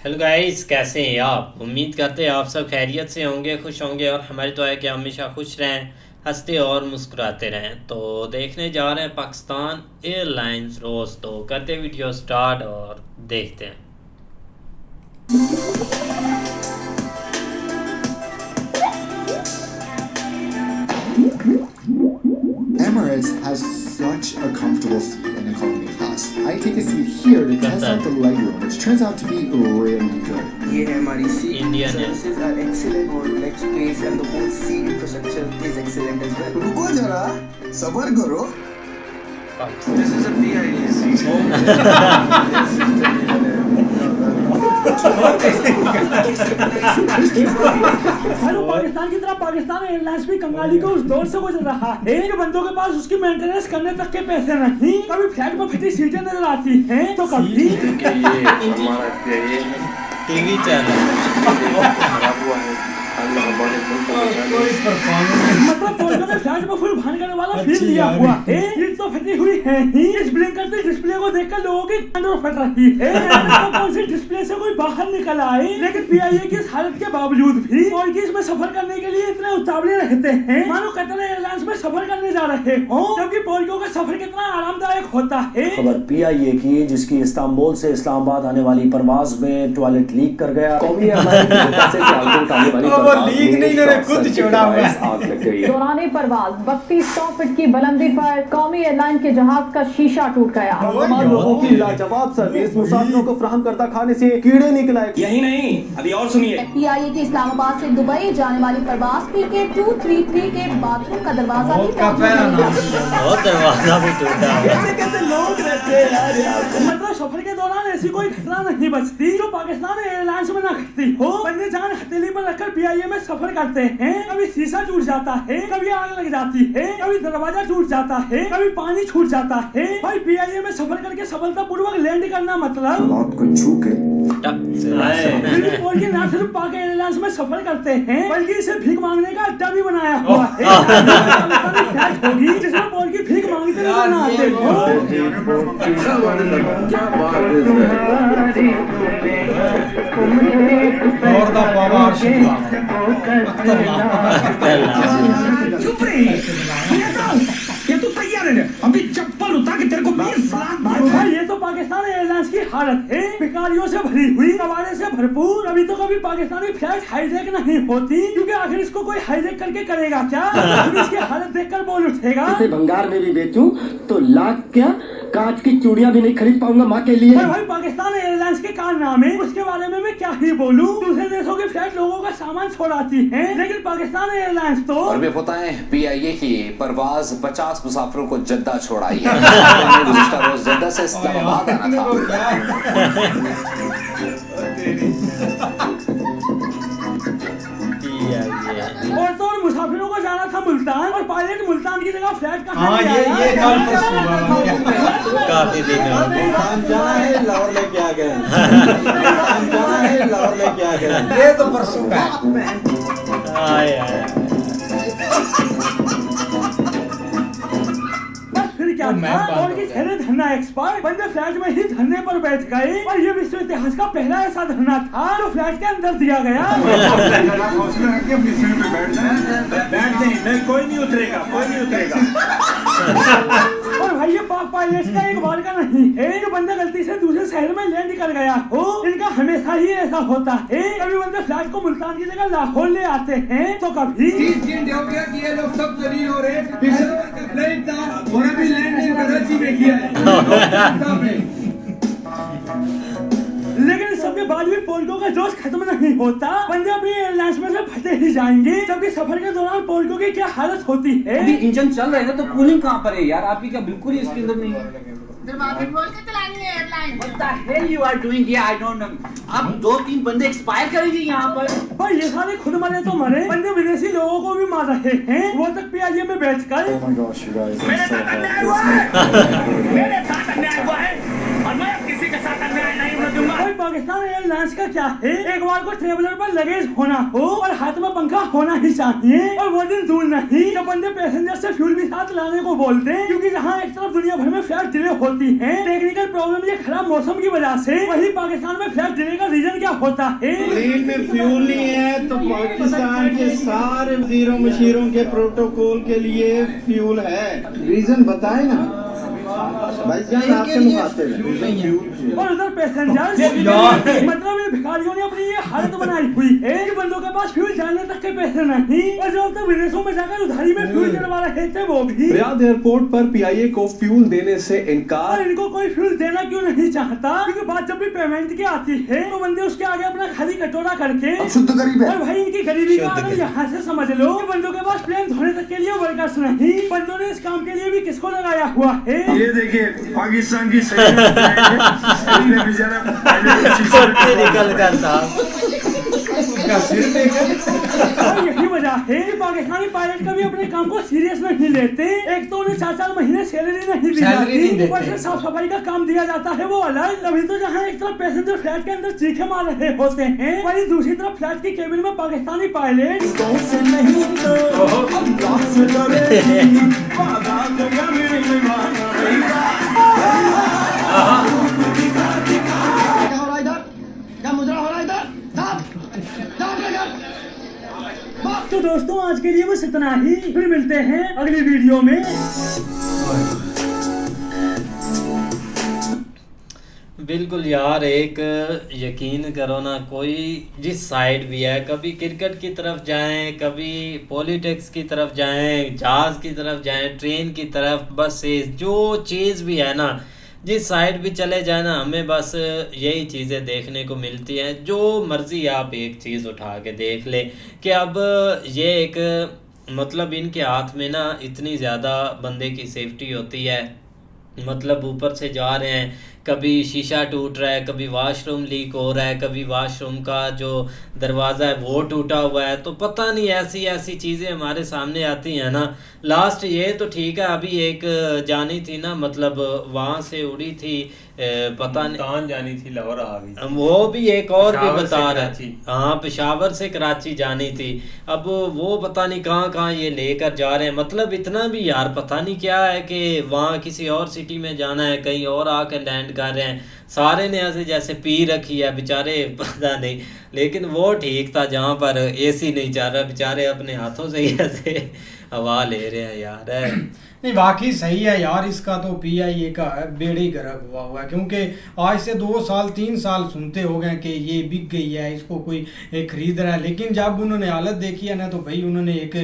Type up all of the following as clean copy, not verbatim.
Hello guys, कैसे हैं आप? उम्मीद करते हैं आप सब खैरियत से होंगे, खुश होंगे और हमारी दुआ है कि हमेशा खुश रहें, हंसते और मुस्कुराते रहें। तो देखने जा रहे हैं पाकिस्तान एयरलाइंस रोज़। तो करते वीडियो स्टार्ट और देखते हैं। Emirates has such a comfortable seat in economy class. I take a seat here to test out the legroom, which turns out to be really good. ये है हमारी seat. Indian है। Services are excellent और leg space and the whole seat infrastructure is excellent as well. रुको जरा, सबर करो। This is a PIA seat. Hello Pakistan की तरफ पाकिस्तान एयरलाइंस भी कंगाली को उस दौर से गुजर रहा है कि बंदों के पास उसकी मेंटेनेंस करने तक के पैसे नहीं। कभी फ्लैट में फटी सीटें नजर आती हैं तो कभी टीवी चैनल मतलब बोलने में फ्लैट में फुल भान करने वाला फील लिया हुआ है। ये तो फटी हुई है ही। इस ब्लिंक करते डिस्प्ले को देखकर लोगों की अंदर फट रही है। तो कौन सी डिस्प्ले से कोई बाहर निकल आए, लेकिन पीआईए की इस हालत के बावजूद भी और की इसमें सफर करने के लिए इतने उतावले रहते हैं मानो कतर एयरलाइंस में सफर करने जा रहे हो, जबकि पोर्कियों का सफर कितना आरामदायक होता है। खबर पीआईए की, जिसकी इस्तांबुल से इस्लामाबाद आने वाली परवाज में टॉयलेट लीक कर गया। कौमी एयरलाइन की वजह से सियालकोट आने वाली परवाज में खुद छोड़ा हुआ आग लग गई। दौरान परवाज 3200 फीट की बुलंदी पर कौमी एयरलाइन के जहाज का शीशा टूट गया। तमाम लोगों की लाजवाब सर्विस मुसाफिरों को फराहम करदा खाने से कीड़े निकल आए। यही नहीं, अभी और सुनिए। पीआईए की इस्लामाबाद से दुबई जाने वाली परवाज PK 233 के बाथरूम का दरवाजा भी बहुत दरवाजा भी टूटा है। कैसे लोग रहते हैं यार। मतलब सफर के दौरान ऐसी कोई घटना नहीं बचती जो पाकिस्तान एयरलाइंस में ना घटती हो। बंदे जान हथेली पर रखकर पीआईए में सफर करते हैं। कभी शीशा टूट जाता है, कभी आग लग जाती है, कभी दरवाजा टूट जाता है, कभी पानी छूट जाता है। भाई पीआईए में सफर करके सफलतापूर्वक लैंड करना मतलब मौत को छू के और ये ना सिर्फ पाक एयरलाइंस में सफर करते हैं बल्कि इसे भीख मांगने का अड्डा भी बनाया हुआ है। होगी जिसमें पोल की भीख मांगते नजर आते चुप रहे। ये तो तैयार है, अभी चप्पल उतार के तेरे को 20 लाख भाई। ये तो पाकिस्तान एयरलाइंस की हालत है, भिखारियों से भरी हुई, कबाड़े से भरपूर। अभी तो कभी पाकिस्तानी फ्लाइट हाईजैक नहीं होती, क्योंकि आखिर इसको कोई हाईजैक करके करेगा क्या? इसकी हालत देखकर बोल उठेगा। इसे भंगार में भी बेचूं तो लाख क्या कांच की चूड़ियां भी नहीं खरीद पाऊंगा माँ के लिए। भाई पाकिस्तान एयरलाइंस के कारनामे, उसके बारे में मैं क्या ही बोलूं। दूसरे देशों की फ्लाइट लोगों का सामान छोड़ाती है, लेकिन पाकिस्तान एयरलाइंस तो। और भी पता है पीआईए की परवाज 50 मुसाफिरों को जद्दा छोड़ाई है। गुज़िश्ता रोज जद्दा से इस्लामाबाद आना और तो और मुसाफिरों को जाना था मुल्तान, और पायलट मुल्तान की जगह फ्लाइट कहाँ ले आया? ये कल परसों काफी दिन हो गए। मुल्तान जाना है, लाहौर लेके आ गए। मुल्तान जाना है, लाहौर लेके आ गए। ये तो परसों का है। आए आए फिर क्या था? और की ठहरे धरना एक्सपर्ट बंदे फ्लैट में ही धरने पर बैठ गए, और ये विश्व इतिहास का पहला ऐसा धरना था जो फ्लैट के अंदर दिया गया। नहीं, कोई नहीं उतरेगा, कोई नहीं उतरेगा। और भाई ये पाक पायलट्स का एक बार का नहीं है जो बंदा गलती से दूसरे शहर में लैंड कर गया हो। इनका हमेशा ही ऐसा होता है। कभी बंदे फ्लैट को मुल्तान की जगह लाहौर ले आते हैं तो कभी 30 दिन हो गया कि ये लोग सब जलील हो रहे। पिछले बार का फ्लाइट था और अभी लैंडिंग कराची में किया है। लेकिन इस सबके बाद भी पोल्को का जोश खत्म नहीं होता। बंदे अपनी एयरलाइंस में से फटे ही जाएंगे, जबकि सफर के दौरान पोल्को की क्या हालत होती है। अभी इंजन चल रहे हैं तो कूलिंग कहाँ पर है यार? आपकी क्या बिल्कुल ही इसके अंदर नहीं है? What the hell you are doing here? I don't know. अब 2-3 बंदे एक्सपायर करेंगे यहाँ पर। भाई ये सारे खुद मरे तो मरे, बंदे विदेशी लोगों को भी मार रहे हैं, वो तक पीआईए में बैठकर। Oh my gosh, you guys, I'm मेरे so साथ अन्याय happy. हुआ है, मेरे साथ अन्याय हुआ है और मैं किसी के साथ अन्याय नहीं होने दूंगा। भाई पाकिस्तान एयरलाइंस का क्या है, एक बार को ट्रेवलर पर लगेज होना हो और हाथ में पंखा होना ही चाहिए। और वो दिन दूर नहीं जब बंदे पैसेंजर से फ्यूल भी साथ लाने को बोलते हैं, क्योंकि जहाँ एक तरफ दुनिया भर में फ्लाइट डिले होती है टेक्निकल प्रॉब्लम या खराब मौसम की वजह से, वही पाकिस्तान में फ्लाइट डिले का रीजन क्या होता है? प्लेन में फ्यूल नहीं है तो पाकिस्तान के सारे वजीरों मशीरों के प्रोटोकॉल के लिए फ्यूल है। रीजन बताए ना भाईजान, आपसे मुखातिब है। और उधर पैसेंजर मतलब इन भिखारियों ने अपनी ये हालत बनाई हुई है कि बंदों के पास फ्यूल डालने तक के पैसे नहीं, और जो अब तक विदेशों में जाकर उधारी में फ्यूल डलवा रहे थे वो भी। रियाद एयरपोर्ट पर पीआईए को फ्यूल देने से इनकार। और इनको कोई फ्यूल देना क्यों नहीं चाहता, क्योंकि बात जब भी पेमेंट की आती है तो बंदे उसके आगे अपना खाली कटोरा करके शुद्ध गरीब है। और भाई इनकी गरीबी का आलम यहाँ से समझ लो कि बंदों के पास प्लेन धोने तक के लिए वर्कर्स नहीं, बंदों ने इस काम के लिए भी किसको लगाया हुआ है? ये देखिए पाकिस्तान की सही निकल कर साहब उसका सिर देखकर। और यही वजह है कि पाकिस्तानी पायलट कभी अपने काम को सीरियस नहीं लेते। एक तो उन्हें 4-4 महीने सैलरी नहीं दी जाती, ऊपर से साफ सफाई का काम दिया जाता है वो अलग। अभी तो जहाँ एक तरफ पैसेंजर फ्लाइट के अंदर चीखे मार रहे होते हैं, वहीं दूसरी तरफ फ्लाइट की केबिन में पाकिस्तानी पायलट तो दोस्तों आज के लिए बस इतना ही, फिर मिलते हैं अगली वीडियो में। बिल्कुल यार, एक यकीन करो ना, कोई जिस साइड भी है, कभी क्रिकेट की तरफ जाएं, कभी पॉलिटिक्स की तरफ जाएं, जहाज़ की तरफ जाएं, ट्रेन की तरफ, बस जो चीज़ भी है ना, जिस साइड भी चले जाए ना, हमें बस यही चीज़ें देखने को मिलती हैं। जो मर्ज़ी आप एक चीज़ उठा के देख ले कि अब ये एक मतलब इनके हाथ में ना इतनी ज़्यादा बंदे की सेफ्टी होती है, मतलब ऊपर से जा रहे हैं, कभी शीशा टूट रहा है, कभी वॉशरूम लीक हो रहा है, कभी वॉशरूम का जो दरवाज़ा है वो टूटा हुआ है, तो पता नहीं ऐसी ऐसी चीज़ें हमारे सामने आती हैं ना। लास्ट ये तो ठीक है, अभी एक जानी थी ना, मतलब वहाँ से उड़ी थी, पता नहीं जानी थी, लाहौर आ गई, वो भी एक और भी बता रहा थी, हाँ पेशावर से कराची जानी थी। अब वो पता नहीं कहाँ कहाँ ये लेकर जा रहे हैं, मतलब इतना भी यार पता नहीं क्या है कि वहाँ किसी और सिटी में जाना है, कहीं और आकर लैंड कर रहे हैं। सारे ने ऐसे जैसे पी रखी है बेचारे, पता नहीं, लेकिन वो ठीक था जहाँ पर एसी नहीं चल रहा, बेचारे अपने हाथों से ही ऐसे हवा ले रहे हैं यार। नहीं वाकई सही है यार, इसका तो पीआईए का बेड़े ही गर्क हुआ है, क्योंकि आज से 2 साल 3 साल सुनते हो गए कि ये बिक गई है, इसको कोई ख़रीद रहा है, लेकिन जब उन्होंने हालत देखी है ना तो भाई उन्होंने एक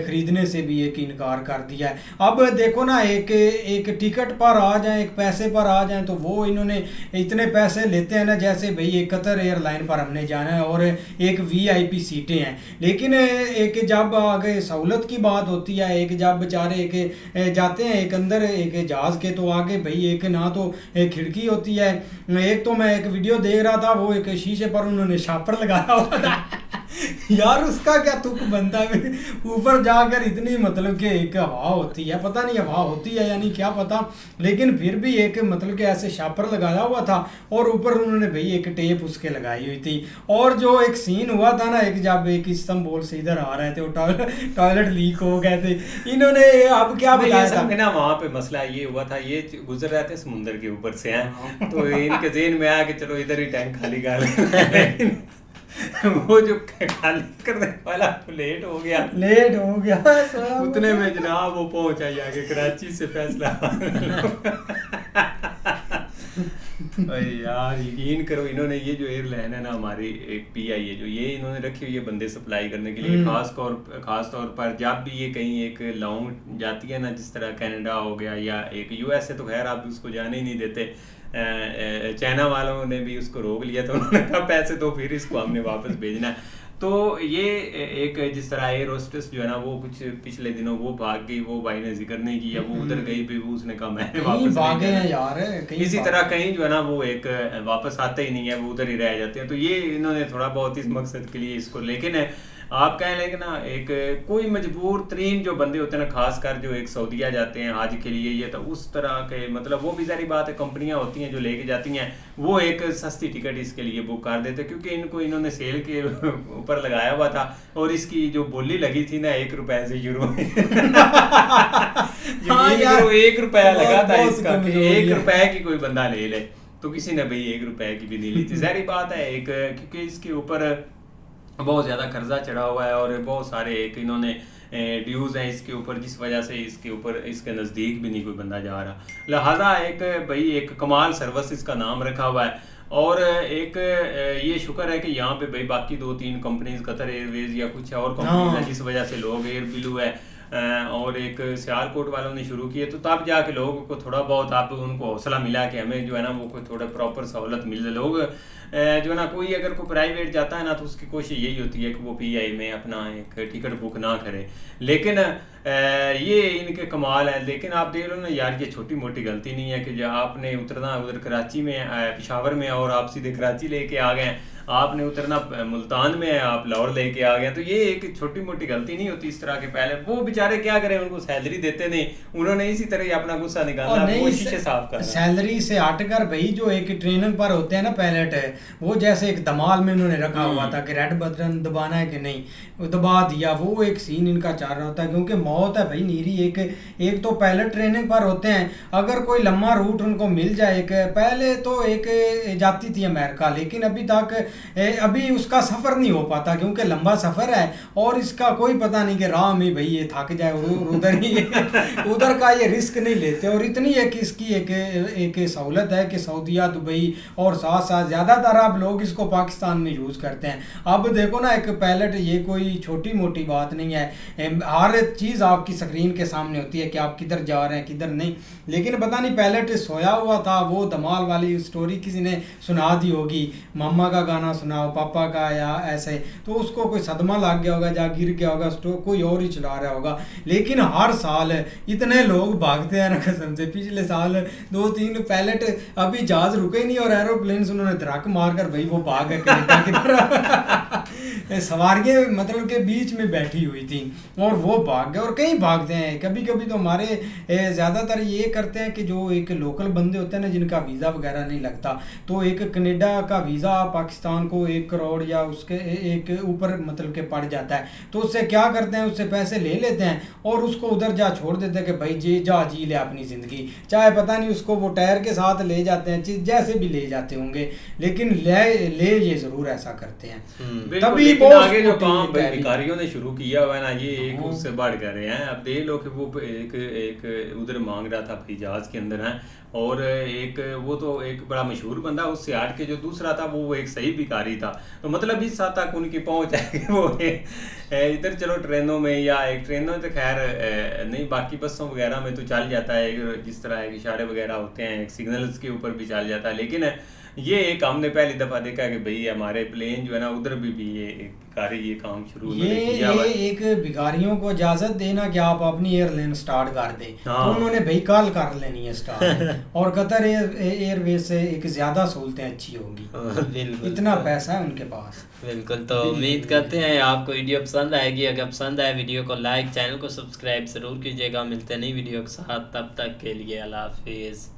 ख़रीदने से भी एक इनकार कर दिया है। अब देखो ना, एक टिकट पर आ जाए, एक पैसे पर आ जाए, तो वो इन्होंने इतने पैसे लेते हैं ना, जैसे भाई एक कतर एयरलाइन पर हमने जाना है और एक VIP सीटें हैं, लेकिन एक जब आगे सहूलत की बात होती है, एक जब बेचारे एक जाते हैं एक अंदर एक जहाज़ के, तो आगे भाई एक ना तो एक खिड़की होती है, एक तो मैं एक वीडियो देख रहा था, वो एक शीशे पर उन्होंने शापर लगाया हुआ था यार उसका क्या तुक बनता है, ऊपर जाकर इतनी मतलब कि एक हवा होती है, पता नहीं हवा होती है यानी क्या पता, लेकिन फिर भी एक मतलब कि ऐसे शापर लगाया हुआ था और ऊपर उन्होंने भाई एक टेप उसके लगाई हुई थी। और जो एक सीन हुआ था ना, एक जब एक इस्तांबुल से इधर आ रहे थे, वो टॉयलेट लीक हो गए थे, इन्होंने अब क्या बताया था ना, वहाँ पे मसला ये हुआ था, ये गुजर रहे थे समुद्र के ऊपर से हैं, तो इनके ज़हन में आया कि चलो इधर ही टैंक खाली कर लें वो जो खाली करने वाला लेट हो गया उतने में जनाब वो पहुंचा आगे कराची से फैसला यार यकीन करो, इन्होंने ये जो एयरलाइन है ना हमारी एक पीआईए जो ये इन्होंने रखी हुई है बंदे सप्लाई करने के लिए, खास तौर पर जब भी ये कहीं एक लॉन्ग जाती है ना, जिस तरह कनाडा हो गया या एक यूएस है, तो खैर आप उसको जाने ही नहीं देते, चाइना वालों ने भी उसको रोक लिया, तो उन्होंने कहा पैसे तो फिर इसको हमने वापस भेजना है। तो ये एक जिस तरह एयर होस्टेस जो है ना, वो कुछ पिछले दिनों वो भाग गई, वो भाई ने जिक्र नहीं किया, वो उधर गई भी, उसने कहा मैं वापस भागे हैं यार, इसी तरह कहीं जो है ना वो एक वापस आते ही नहीं है, वो उधर ही रह जाते हैं। तो ये इन्होंने थोड़ा बहुत इस मकसद के लिए इसको, लेकिन आप कह लेंगे ना, एक कोई मजबूर तरीन जो बंदे होते हैं ना, खासकर जो एक सऊदीया जाते हैं हज के लिए, ये तो उस तरह के मतलब वो भी ज़ाहिर बात है कंपनियां होती हैं जो लेके जाती हैं, वो एक सस्ती टिकट इसके लिए बुक कर देते, क्योंकि इनको इन्होंने सेल के ऊपर लगाया हुआ था और इसकी जो बोली लगी थी ना 1 रुपए से शुरू में 1 रुपया लगा था इसका, 1 रुपए की कोई बंदा ले ले, तो किसी ने भाई 1 रुपए की भी नहीं ली थी। ज़ाहिर बात है एक, क्योंकि इसके ऊपर बहुत ज़्यादा कर्जा चढ़ा हुआ है और बहुत सारे एक इन्होंने ड्यूज़ हैं इसके ऊपर, जिस वजह से इसके ऊपर इसके नज़दीक भी नहीं कोई बंदा जा रहा। लिहाजा एक भाई एक कमाल सर्विस इसका नाम रखा हुआ है। और एक ये शुक्र है कि यहाँ पे भाई बाकी 2-3 कंपनीज, कतर एयरवेज या कुछ और कंपनीज हैं, जिस वजह से लोग एयर ब्लू है और एक सियालकोट वालों ने शुरू किए, तो तब जाके लोगों को थोड़ा बहुत आप उनको हौसला मिला कि हमें जो है ना वो कोई थोड़ा प्रॉपर सहूलत मिल जाए। लोग जो है ना, कोई अगर कोई प्राइवेट जाता है ना तो उसकी कोशिश यही होती है कि वो PI में अपना एक टिकट बुक ना करे, लेकिन ये इनके कमाल है। लेकिन आप देख लो ना यार, ये छोटी मोटी गलती नहीं है कि जब आपने उतरना उधर कराची में, पेशावर में, और आप सीधे कराची लेके आ गए, आपने उतरना मुल्तान में, आप लाहौर लेके आ गए, तो ये एक छोटी मोटी गलती नहीं होती इस तरह के। पहले वो बेचारे क्या करें, उनको सैलरी देते नहीं, उन्होंने इसी तरह ही अपना गुस्सा निकालना, कोशिश साफ करना। सैलरी से हटकर भाई जो एक ट्रेनिंग पर होते हैं ना पायलट है, वो जैसे एक दमाल में उन्होंने रखा हुआ था कि रेड बटन दबाना है कि नहीं, वो दबा दिया, वो एक सीन इनका चल रहा होता है, क्योंकि मौत है भाई नीरी। एक तो पायलट ट्रेनिंग पर होते हैं, अगर कोई लंबा रूट उनको मिल जाए, पहले तो एक जाती थी अमेरिका, लेकिन अभी तक अभी उसका सफ़र नहीं हो पाता क्योंकि लंबा सफ़र है और इसका कोई पता नहीं कि राह में भाई ये थक जाए उधर ही उधर का ये रिस्क नहीं लेते। और इतनी एक इसकी एक सहूलत है कि सऊदीया, दुबई और साथ साथ ज़्यादातर अब लोग इसको पाकिस्तान में यूज़ करते हैं। अब देखो ना, एक पायलट ये कोई छोटी मोटी बात नहीं है, हर चीज़ आपकी स्क्रीन के सामने होती है कि आप किधर जा रहे हैं किधर नहीं। लेकिन पता नहीं पायलट सोया हुआ था, वो धमाल वाली स्टोरी किसी ने सुना दी होगी, मम्मा का गाना सुनाओ पापा का या ऐसे, तो उसको कोई सदमा लग गया होगा, जा गिर गया होगा, कोई और ही चला रहा होगा। लेकिन हर साल इतने लोग भागते हैं ना कसम से। पिछले साल 2-3 पायलट, अभी जहाज रुके नहीं और एरोप्लेन उन्होंने धड़क मार कर भाई वो भाग गए कनाडा की तरफ सवारियाँ मतलब के बीच में बैठी हुई थी और वो भाग गए। और कहीं भागते हैं, कभी कभी तो हमारे ज़्यादातर ये करते हैं कि जो एक लोकल बंदे होते हैं ना, जिनका वीज़ा वगैरह नहीं लगता, तो एक कनाडा का वीज़ा पाकिस्तान को 1 करोड़ या उसके एक ऊपर मतलब के पड़ जाता है, तो उससे क्या करते हैं, उससे पैसे ले लेते हैं और उसको उधर जा छोड़ देते हैं कि भाई जी ले अपनी ज़िंदगी, चाहे पता नहीं उसको वो टायर के साथ ले जाते हैं, जैसे भी ले जाते होंगे, लेकिन ले ये ज़रूर ऐसा करते हैं। तभी बहुत आगे जो काम भिखारियों ने शुरू किया हुआ है ना, ये एक उससे बढ़ कर रहे हैं। अब देख लो कि वो एक उधर मांग रहा था भाई जहाज के अंदर है, और एक वो तो एक बड़ा मशहूर बंदा, उससे हट के जो दूसरा था वो एक सही भिखारी था। तो मतलब इस हद तक उनकी पहुंच है कि वो इधर चलो ट्रेनों में या एक ट्रेनों तो खैर नहीं, बाकी बसों वगैरह में तो चल जाता है, जिस तरह के इशारे वगैरह होते हैं, एक सिग्नल्स के ऊपर भी चल जाता है। लेकिन ये एक हमने पहली दफ़ा देखा कि भाई हमारे प्लेन जो है ना, उधर भी ये एक भिखारी ये काम शुरू ये एक भिखारियों को इजाज़त देना कि आप अपनी एयरलाइन स्टार्ट कर दें, तो उन्होंने भाई कल कर लेनी है स्टार्ट और कतर एयरवेज से एक ज़्यादा सहूलतें अच्छी होंगी, इतना पैसा है उनके पास। बिल्कुल, तो उम्मीद करते हैं आपको वीडियो पसंद आएगी। अगर पसंद आए वीडियो को लाइक, चैनल को सब्सक्राइब ज़रूर कीजिएगा। मिलते हैं नई वीडियो के साथ, तब तक के लिए अल्लाह हाफिज़।